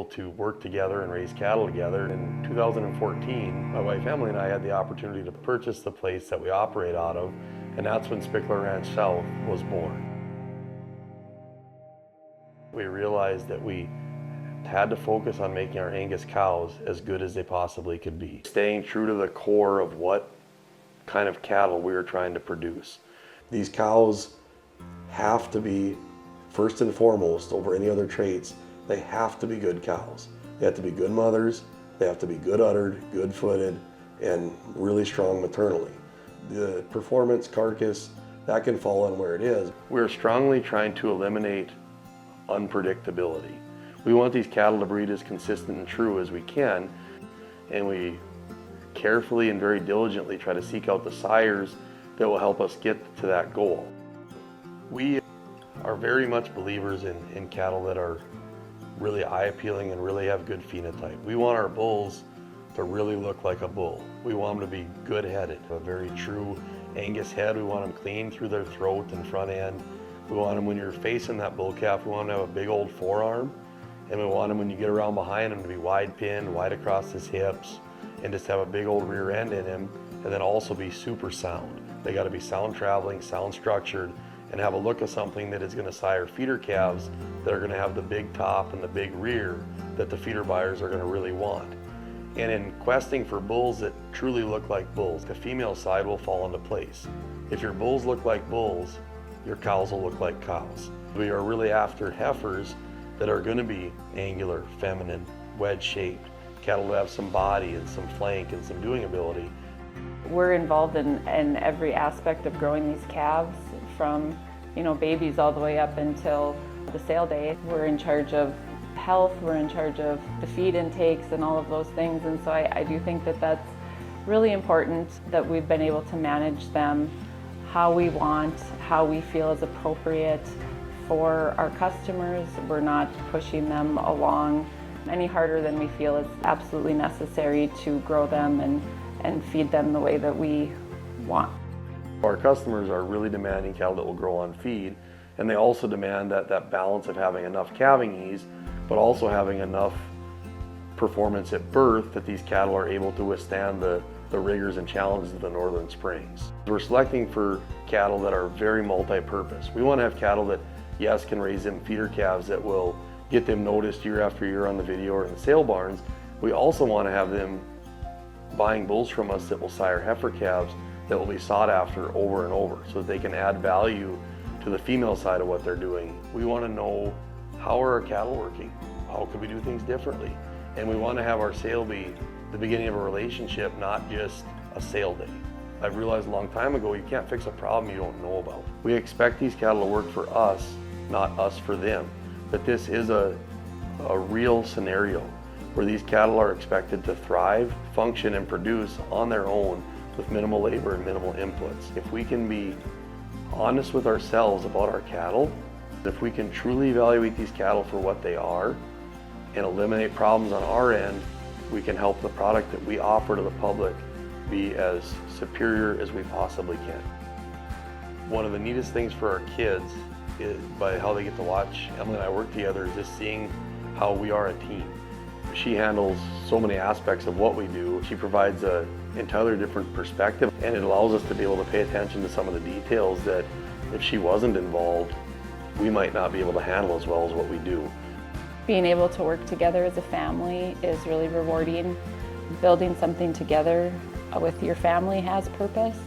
able to work together and raise cattle together. In 2014, my wife Emily and I had the opportunity to purchase the place that we operate out of, and that's when Spickler Ranch South was born. We realized that we had to focus on making our Angus cows as good as they possibly could be, staying true to the core of what kind of cattle we were trying to produce. These cows have to be, first and foremost, over any other traits, they have to be good cows. They have to be good mothers, they have to be good uddered, good footed, and really strong maternally. The performance carcass, that can fall on where it is. We're strongly trying to eliminate unpredictability. We want these cattle to breed as consistent and true as we can, and we carefully and very diligently try to seek out the sires that will help us get to that goal. We are very much believers in cattle that are really eye-appealing and really have good phenotype. We want our bulls to really look like a bull. We want them to be good-headed, a very true Angus head. We want them clean through their throat and front end. We want them, when you're facing that bull calf, we want them to have a big old forearm, and we want them, when you get around behind them, to be wide pinned, wide across his hips, and just have a big old rear end in him, and then also be super sound. They got to be sound traveling, sound structured, and have a look of something that is going to sire feeder calves that are going to have the big top and the big rear that the feeder buyers are going to really want. And in questing for bulls that truly look like bulls, the female side will fall into place. If your bulls look like bulls, your cows will look like cows. We are really after heifers that are going to be angular, feminine, wedge-shaped, cattle that have some body and some flank and some doing ability. We're involved in every aspect of growing these calves, from babies all the way up until the sale day. We're in charge of health, we're in charge of the feed intakes and all of those things, and so I do think that that's really important, that we've been able to manage them how we want, how we feel is appropriate for our customers. We're not pushing them along any harder than we feel is absolutely necessary to grow them and feed them the way that we want. Our customers are really demanding cattle that will grow on feed, and they also demand that balance of having enough calving ease, but also having enough performance at birth that these cattle are able to withstand the rigors and challenges of the northern springs. We're selecting for cattle that are very multi-purpose. We want to have cattle that, yes, can raise them feeder calves that will get them noticed year after year on the video or in the sale barns. We also want to have them buying bulls from us that will sire heifer calves that will be sought after over and over, so that they can add value to the female side of what they're doing. We want to know, how are our cattle working? How could we do things differently? And we want to have our sale be the beginning of a relationship, not just a sale day. I've realized a long time ago, you can't fix a problem you don't know about. We expect these cattle to work for us, not us for them. But this is a real scenario where these cattle are expected to thrive, function, and produce on their own with minimal labor and minimal inputs. If we can be honest with ourselves about our cattle, if we can truly evaluate these cattle for what they are and eliminate problems on our end, we can help the product that we offer to the public be as superior as we possibly can. One of the neatest things for our kids is, by how they get to watch Emily and I work together, is just seeing how we are a team. She handles so many aspects of what we do. She provides an entirely different perspective, and it allows us to be able to pay attention to some of the details that, if she wasn't involved, we might not be able to handle as well as what we do. Being able to work together as a family is really rewarding. Building something together with your family has purpose,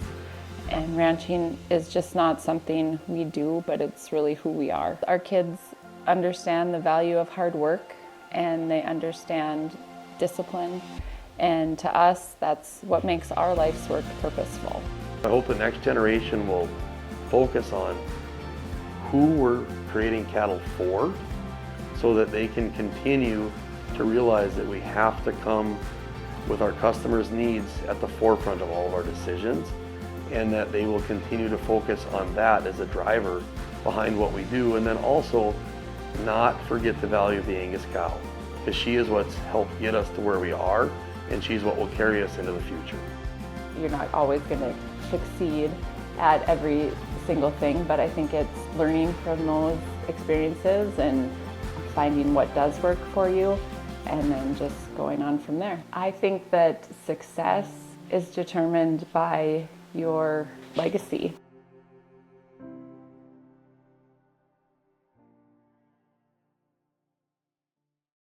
and ranching is just not something we do, but it's really who we are. Our kids understand the value of hard work, and they understand discipline, and to us, that's what makes our life's work purposeful. I hope the next generation will focus on who we're creating cattle for, so that they can continue to realize that we have to come with our customers' needs at the forefront of all of our decisions, and that they will continue to focus on that as a driver behind what we do, and then also not forget the value of the Angus cow, because she is what's helped get us to where we are, and she's what will carry us into the future. You're not always going to succeed at every single thing, but I think it's learning from those experiences and finding what does work for you and then just going on from there. I think that success is determined by your legacy.